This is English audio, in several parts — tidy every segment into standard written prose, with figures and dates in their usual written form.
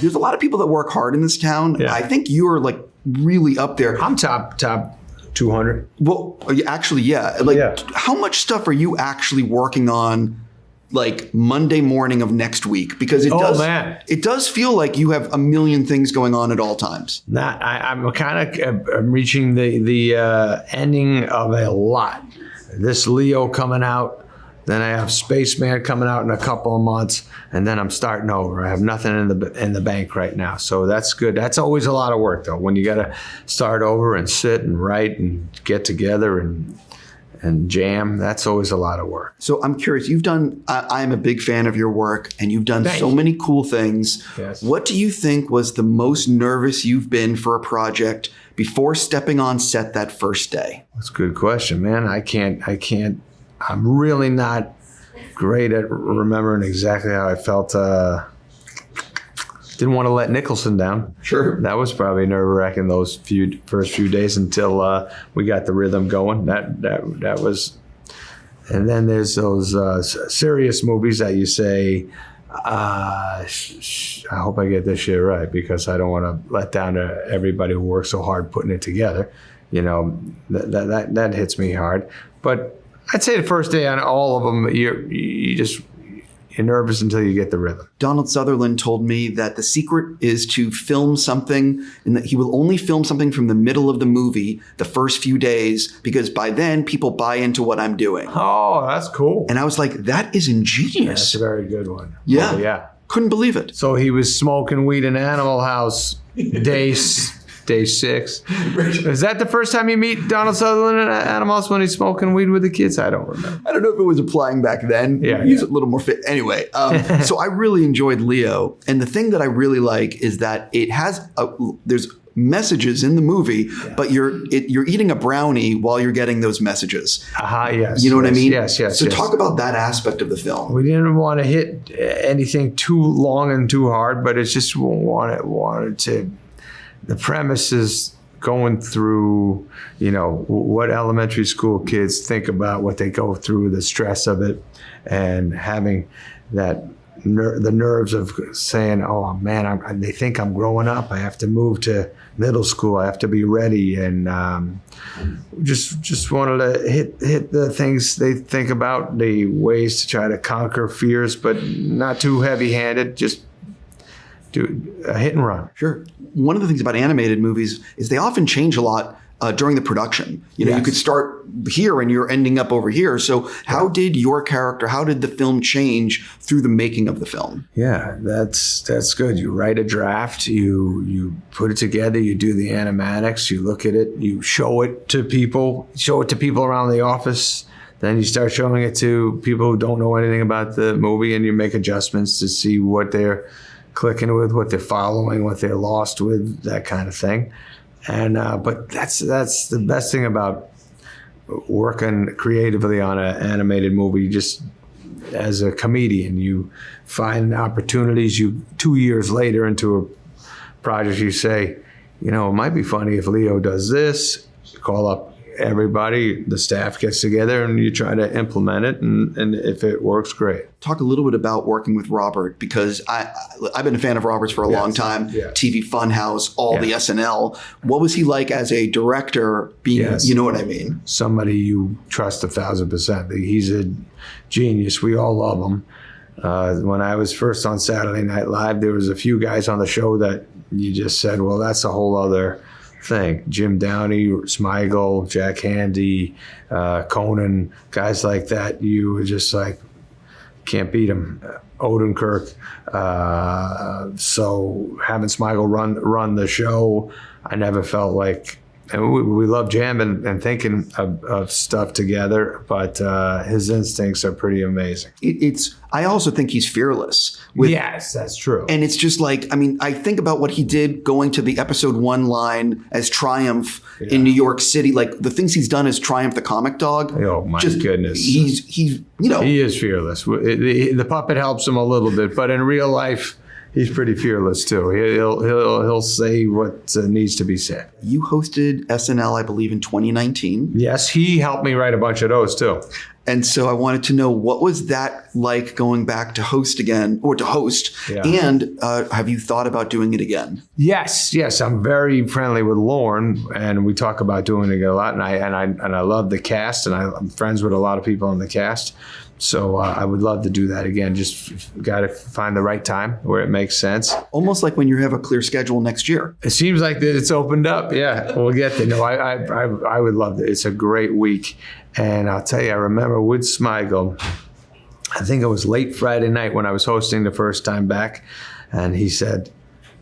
there's a lot of people that work hard in this town. Yeah. I think you are like really up there. I'm top 200. Well, actually, yeah. Like, how much stuff are you actually working on, like Monday morning of next week? Because it does feel like you have a million things going on at all times. I'm kind of reaching the ending of a lot. This Leo coming out. Then I have Spaceman coming out in a couple of months, and then I'm starting over. I have nothing in the bank right now, so that's good. That's always a lot of work, though, when you got to start over and sit and write and get together and jam. That's always a lot of work. So I'm curious. I'm a big fan of your work, and you've done so many cool things. Yes. What do you think was the most nervous you've been for a project before stepping on set that first day? That's a good question, man. I can't. I'm really not great at remembering exactly how I felt. Didn't want to let Nicholson down. Sure. That was probably nerve-wracking those first few days until we got the rhythm going. That was. And then there's those serious movies that you say, I hope I get this shit right, because I don't want to let down everybody who worked so hard putting it together. You know, that hits me hard. But I'd say the first day on all of them, you're nervous until you get the rhythm. Donald Sutherland told me that the secret is to film something, and that he will only film something from the middle of the movie the first few days, because by then people buy into what I'm doing. Oh, that's cool. And I was like, that is ingenious. That's a very good one. Yeah. Oh, yeah. Couldn't believe it. So he was smoking weed in Animal House day 6. Is that the first time you meet Donald Sutherland at Animal House, when he's smoking weed with the kids? I don't remember. I don't know if it was applying back then. Yeah, he's a little more fit. Anyway, so I really enjoyed Leo. And the thing that I really like is that it has, there's messages in the movie, but you're eating a brownie while you're getting those messages. Yes. You know what I mean? Yes. So talk about that aspect of the film. We didn't want to hit anything too long and too hard, but it's just wanted to. The premise is going through, what elementary school kids think about what they go through, the stress of it, and having that the nerves of saying, oh man, they think I'm growing up. I have to move to middle school. I have to be ready, and just wanted to hit the things they think about, the ways to try to conquer fears, but not too heavy-handed. Just do a hit and run. Sure. One of the things about animated movies is they often change a lot during the production. You could start here and you're ending up over here. So how did the film change through the making of the film? Yeah, that's good. You write a draft, you put it together, you do the animatics, you look at it, you show it to people around the office. Then you start showing it to people who don't know anything about the movie, and you make adjustments to see what they're clicking with, what they're following, what they're lost with, that kind of thing. And but that's the best thing about working creatively on an animated movie. Just as a comedian, you find opportunities. 2 years later into a project, you say, it might be funny if Leo does this. You call up everybody, the staff gets together, and you try to implement it, and if it works, great. Talk a little bit about working with Robert, because I've been a fan of Robert's for a long time. Yeah. TV Funhouse, all the SNL. What was he like as a director? You know what I mean? Somebody you trust 1,000%. He's a genius. We all love him. When I was first on Saturday Night Live, there was a few guys on the show that you just said, well, that's a whole other thing. Jim Downey, Smigel, Jack Handy, Conan, guys like that. You were just like, can't beat him. Odenkirk. So having Smigel run the show, I never felt like. And we love jamming and thinking of stuff together, but his instincts are pretty amazing. I also think he's fearless. Yes, that's true. And it's just like, I think about what he did going to the episode 1 line as Triumph in New York City, like the things he's done as Triumph the comic dog. Oh my goodness. He's He is fearless. The puppet helps him a little bit, but in real life, he's pretty fearless too. He'll say what needs to be said. You hosted SNL, I believe, in 2019. Yes, he helped me write a bunch of those too. And so I wanted to know, what was that like going back to host again, or to host? Yeah. And have you thought about doing it again? Yes. I'm very friendly with Lauren, and we talk about doing it a lot. And I love the cast, and I'm friends with a lot of people on the cast. So I would love to do that again. Just got to find the right time where it makes sense. Almost like when you have a clear schedule next year. It seems like that it's opened up. Yeah, we'll get there. No, I would love it. It's a great week. And I'll tell you, I remember with Smigel, I think it was late Friday night when I was hosting the first time back. And he said,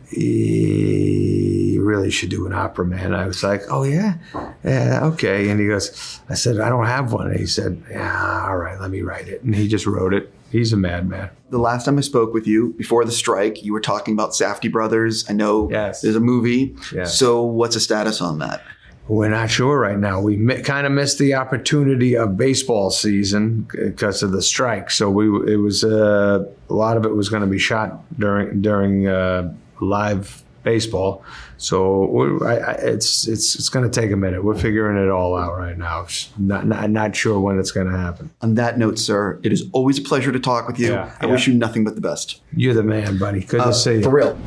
you really should do an opera, man. I was like, oh, yeah, okay. And he goes, I said, I don't have one. And he said, yeah, all right, let me write it. And he just wrote it. He's a madman. The last time I spoke with you, before the strike, you were talking about Safdie brothers. I know there's a movie. Yes. So what's the status on that? We're not sure right now. We kind of missed the opportunity of baseball season because of the strike. So it was a lot of it was going to be shot during live baseball. So it's going to take a minute. We're figuring it all out right now. Not sure when it's going to happen. On that note, sir, it is always a pleasure to talk with you. I wish you nothing but the best. You're the man, buddy. Good to see you. For real.